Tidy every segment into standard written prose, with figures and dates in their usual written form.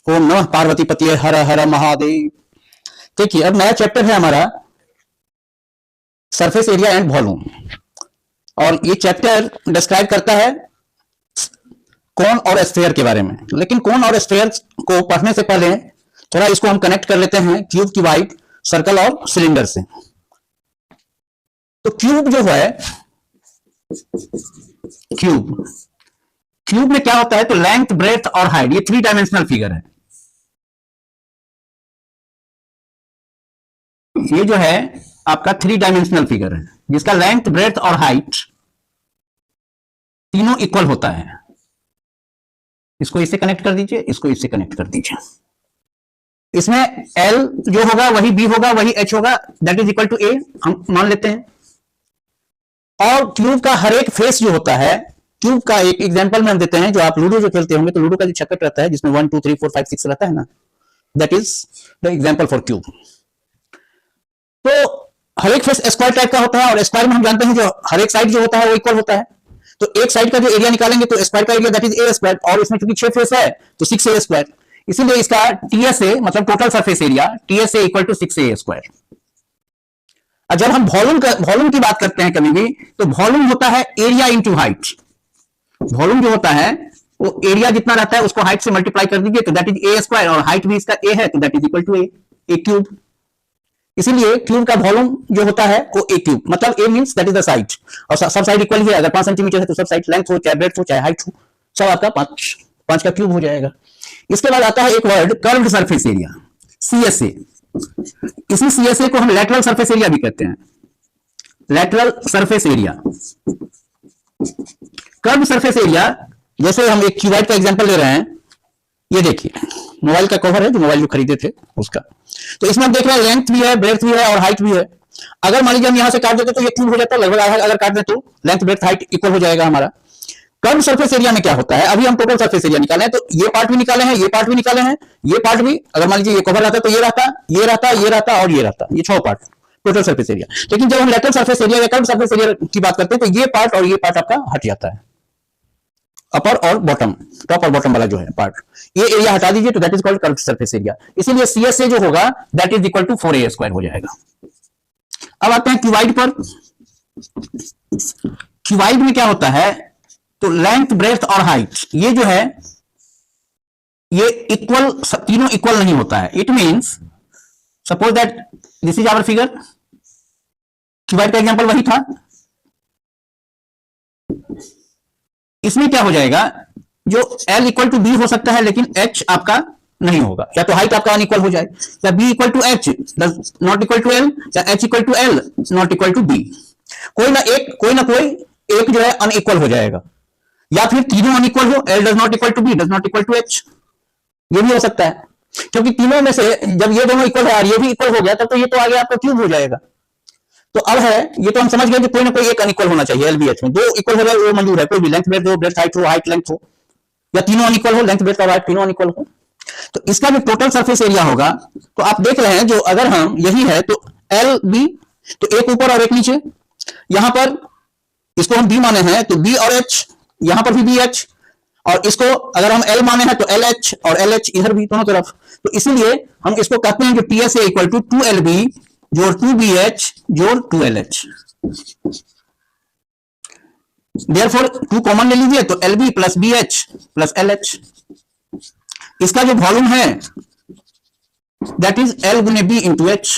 ओम नमः पार्वती पति हर हर महादेव। देखिए अब नया चैप्टर है हमारा सरफेस एरिया एंड वॉल्यूम, और ये चैप्टर डिस्क्राइब करता है कोन और स्फीयर के बारे में। लेकिन कोन और स्फीयर को पढ़ने से पहले थोड़ा इसको हम कनेक्ट कर लेते हैं क्यूब, क्यूबाइड, सर्कल और सिलेंडर से। तो क्यूब जो है, क्यूब में क्या होता है, तो लेंथ, ब्रेथ और हाइट, ये 3 डायमेंशनल फिगर है। ये जो है आपका 3 डायमेंशनल फिगर है जिसका लेंथ, ब्रेथ और हाइट तीनों इक्वल होता है। इसको इससे कनेक्ट कर दीजिए, इसको इससे कनेक्ट कर दीजिए। इसमें L जो होगा वही B होगा, वही H होगा, that is equal to A हम मान लेते हैं। और क्यूब का हर एक फेस जो होता है, क्यूब का एक एग्जांपल में हम देते हैं, जो आप लूडो जो खेलते होंगे तो लूडो का जो छक्कट रहता है जिसमें 1 2 3 4 5 6 रहता है ना, that is the example for cube. तो हर एक फेस स्क्वायर टाइप का होता है, और स्क्वायर में हम जानते हैं जो हर एक साइड जो होता है वो इक्वल होता है। तो एक साइड का जो एरिया निकालेंगे तो स्क्वायर का area that is a square, और इसमें क्योंकि 6 फेस है तो 6a स्क्वायर, इसीलिए इसका टीएसए मतलब total surface area TSA equal to 6a square. और जब हम वॉल्यूम की बात करते हैं कभी भी, तो वॉल्यूम होता है एरिया इंटू हाइट। वॉल्यूम जो होता है वो एरिया जितना रहता है उसको हाइट से मल्टीप्लाई कर दीजिए तो दैट इज ए स्क्वायर, और हाइट भी इसका ए है तो that is equal to a cube. इसीलिए क्यूब का वॉल्यूम जो होता है वो ए क्यूब, मतलब a means that is the side, और सब साइड इक्वल है। अगर 5 सेंटीमीटर है तो सब साइड, लेंथ हो चाहे ब्रेड्थ हो चाहे हाइट हो, सब आपका 5 का क्यूब हो जाएगा। इसके बाद आता है एक word curved surface area, CSA. इसी सीएसए को हम लैटरल सरफेस एरिया भी कहते हैं, lateral surface area. Curved surface area, जैसे हम एक क्यूबाइड का एग्जांपल ले रहे हैं, ये देखिए मोबाइल का कवर है जो मोबाइल जो खरीदे थे उसका। तो इसमें हम देख रहे हैं लेंथ भी है, ब्रेथ भी है और हाइट भी है। अगर मान लीजिए हम यहां से काट देते तो ये क्यूब हो जाता है, लगभग आधा अगर काट दे तो लेंथ, ब्रेथ, हाइट इक्वल हो जाएगा हमारा। कर्व सरफेस एरिया में क्या होता है, अभी हम टोटल सरफेस एरिया निकाले हैं, तो ये पार्ट भी निकाले हैं, ये पार्ट भी निकाले हैं, ये पार्ट भी, अगर मान लीजिए ये कवर रहता तो ये रहता, ये रहता, ये रहता और ये रहता, ये 6 पार्ट टोटल सरफेस एरिया। लेकिन जब हम लेटरल सरफेस एरिया या कर्व सरफेस एरिया की बात करते हैं तो ये पार्ट और ये पार्ट आपका हट जाता है, अपर और बॉटम, टॉप और बॉटम वाला जो है पार्ट, ये एरिया हटा दीजिए तो that is called curved surface area. इसीलिए सीएसए जो होगा that is equal to 4a square हो जाएगा। अब आते हैं क्यूबाइड पर। क्यूबाइड में क्या होता है, तो लेंथ, ब्रेथ और हाइट ये जो है ये इक्वल, तीनों इक्वल नहीं होता है। It means suppose that this is our figure, cuboid का एग्जांपल वही था। इसमें क्या हो जाएगा, जो L इक्वल टू बी हो सकता है लेकिन H आपका नहीं होगा, या तो हाइट आपका अनइक्वल हो जाए, या B equal to H not equal to L, या H equal to L not equal to B। कोई ना कोई एक जो है अनइक्वल हो जाएगा, या फिर तीनों अनइक्वल हो, L does not equal to B does not equal to H, ये भी हो सकता है। क्योंकि तीनों में से जब ये दोनों इक्वल है और ये भी इक्वल हो गया तब तो ये तो आगे आपका क्यूब हो जाएगा। तो अब है, ये तो हम समझ गए कि कोई ना कोई एक अनइक्वल होना चाहिए, LBH में 2 इक्वल हो जाए वो मंजूर है, कोई भी लेंथ ब्रेथ हो, ब्रेथ हाइट हो, हाइट लेंथ हो, या तीनों अनइक्वल हो, लेंथ ब्रेथ और हाइट तीनों अनइक्वल हो। तो इसका जो टोटल सरफेस एरिया होगा, तो आप देख रहे हैं जो अगर हम यही है तो LB, तो एक ऊपर और एक नीचे, यहां पर इसको हम B माने हैं तो B और H, यहां पर भी BH, और इसको अगर हम L माने हैं तो LH और LH इधर भी दोनों तरफ। तो इसीलिए हम इसको कहते हैं कि TSA इक्वल टू 2LB जोड़ 2BH जोड़ 2LH। देयरफॉर 2 कॉमन ले लीजिए तो LB plus BH plus LH। इसका जो वॉल्यूम है दैट इज L गुने B इंटू H।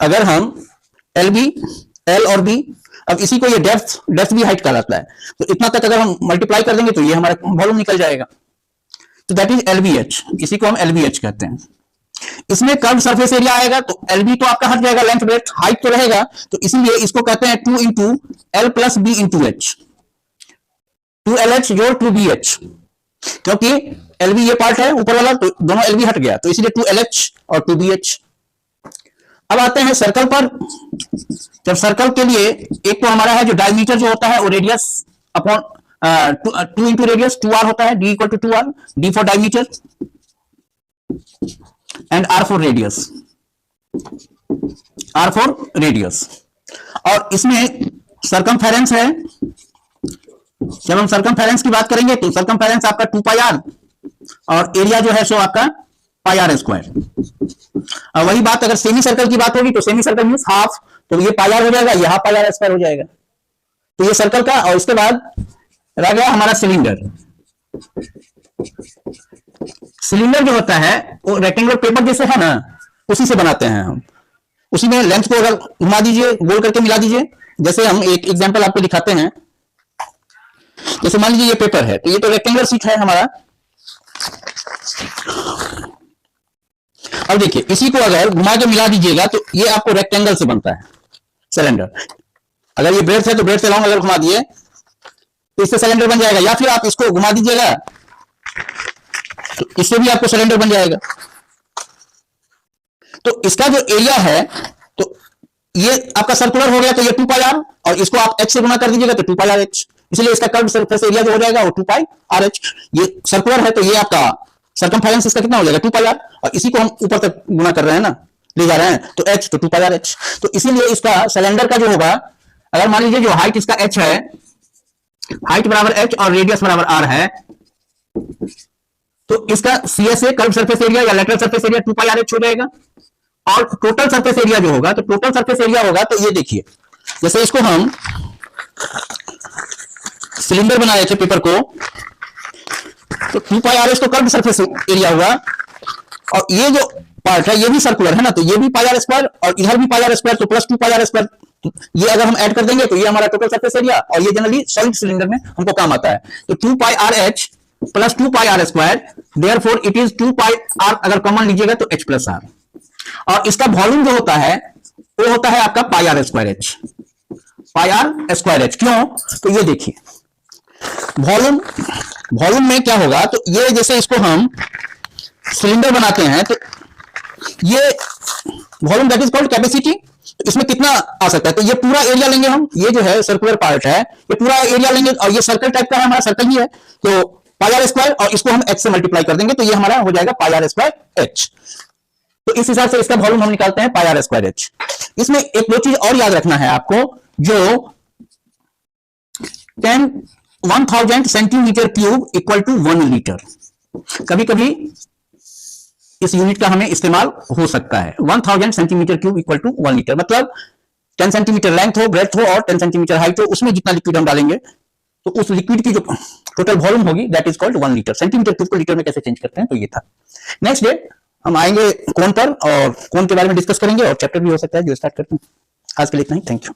अगर हम LB, L और B, अब इसी को ये डेप्थ भी हाइट कहलाता है, तो इतना तक अगर हम मल्टीप्लाई कर देंगे तो ये हमारा वॉल्यूम निकल जाएगा, तो दैट इज LBH। इसी को हम LBH कहते हैं। इसमें कर्व सरफेस एरिया आएगा तो LB तो आपका हट जाएगा, लेंथ, ब्रेथ, हाइट तो रहेगा, तो इसीलिए इसको कहते हैं 2 into L plus B into H, 2LH जोड़ 2BH। क्योंकि LB ये पार्ट है ऊपर वाला, तो दोनों LB हट गया, तो इसीलिए 2LH और 2BH। अब आते हैं सर्कल पर। जब सर्कल के लिए एक तो हमारा है जो डायमीटर जो होता है वो radius upon 2 into radius 2r होता है, D equal to 2r, D for diameter and R for radius, R for radius. और इसमें सर्कमफेरेंस है। जब हम सर्कमफेरेंस की बात करेंगे तो सर्कमफेरेंस आपका 2 पाई r और एरिया जो है सो आपका पाई आर स्क्वायर। और वही बात अगर सेमी सर्कल की बात होगी तो सेमी सर्कल मीन्स हाफ, तो ये पाई आर हो जाएगा, ये हाफ पाई आर स्क्वायर हो जाएगा। तो ये सर्कल का, और इसके बाद रह गया हमारा सिलेंडर। सिलेंडर जो होता है वो रेक्टेंगुलर पेपर जैसे है ना, उसी से बनाते हैं हम। उसी में लेंथ को अगर घुमा दीजिए, गोल करके मिला दीजिए। जैसे हम एक एग्जांपल आपको दिखाते हैं, जैसे मान लीजिए ये पेपर है, तो ये तो रेक्टेंगुलर शीट है हमारा। अब देखिए इसी को अगर घुमा के मिला दीजिएगा तो ये आपको रेक्टेंगल से बनता है सिलेंडर। अगर ये ब्रेड है तो ब्रेड से लॉन्ग अगर घुमा दिए तो इससे सिलेंडर बन जाएगा, या फिर आप इसको घुमा दीजिएगा तो इससे भी आपको सिलेंडर बन जाएगा। तो इसका जो एरिया है, तो ये आपका सर्कुलर हो गया तो ये 2 पाई आर, और इसको आप h से गुना कर दीजिएगा तो 2 पाई आर एच, इसलिए इसका कर्व सरफेस एरिया जो हो जाएगा वो 2 पाई आर एच। ये सर्कुलर है तो ये आपका सर्कमफेरेंस इसका कितना हो जाएगा 2 पाई आर, और इसी को हम ऊपर तक गुना कर रहे हैं ना, ले जा रहे हैं, तो h तो 2 पाई आर एच। तो इसीलिए इसका सिलेंडर का जो होगा, अगर मान लीजिए जो हाइट इसका h है, हाइट बराबर h और रेडियस बराबर r है, तो इसका CSA कर्व सरफेस एरिया या lateral surface area 2 pi r H हो जाएगा। और टोटल सरफेस एरिया जो होगा, तो टोटल सरफेस एरिया होगा, तो ये देखिए जैसे इसको हम सिलेंडर बना रहे थे पेपर को, तो 2 पाई आर एच तो कर्व सरफेस एरिया हुआ, और ये जो पार्ट है ये भी सर्कुलर है ना, तो ये भी पाई आर स्क्वायर और इधर भी पाई आर स्क्वायर, तो प्लस 2 पाई आर स्क्वायर। ये अगर हम ऐड कर देंगे तो ये हमारा टोटल सरफेस एरिया, और ये जनरली सॉलिड सिलेंडर में हमको काम आता है। तो 2 pi r h plus 2 pi r square, therefore it is 2 pi r, अगर कॉमन लीजिएगा तो h प्लस आर। और इसका वॉल्यूम जो होता है वो होता है आपका pi r square h, pi r square h. क्यों? तो ये देखिए वॉल्यूम में क्या होगा, तो ये जैसे इसको हम सिलेंडर बनाते हैं तो ये volume that is called capacity. तो इसमें कितना आ सकता है, तो ये पूरा एरिया लेंगे हम, ये जो है सर्कुलर पार्ट है, ये पूरा एरिया लेंगे, और ये सर्कल टाइप का है, हमारा सर्कल ही है, तो पाई आर स्क्वायर, और इसको हम h से मल्टीप्लाई कर देंगे तो ये हमारा हो जाएगा पाई आर स्क्वायर h। तो इस हिसाब से इसका वॉल्यूम हम निकालते हैं पाई आर स्क्वायर एच। इसमें एक दो चीज और याद रखना है आपको, जो 1000 centimetre cube equal to 1 litre, कभी कभी इस यूनिट का हमें इस्तेमाल हो सकता है। 1000 centimetre cube equal to 1 litre, मतलब 10 सेंटीमीटर लेंथ हो, ब्रेथ हो, और 10 सेंटीमीटर हाइट हो, उसमें जितना लिक्विड हम डालेंगे तो उस लिक्विड की जो टोटल वॉल्यूम होगी that is called 1 litre. Centimetre cube को लीटर में कैसे चेंज करते हैं, तो ये था। नेक्स्ट डे हम आएंगे कोन पर, और कोन के बारे में डिस्कस करेंगे, और चैप्टर भी हो सकता है जो स्टार्ट करते हैं। आज के लिए इतना ही, थैंक यू।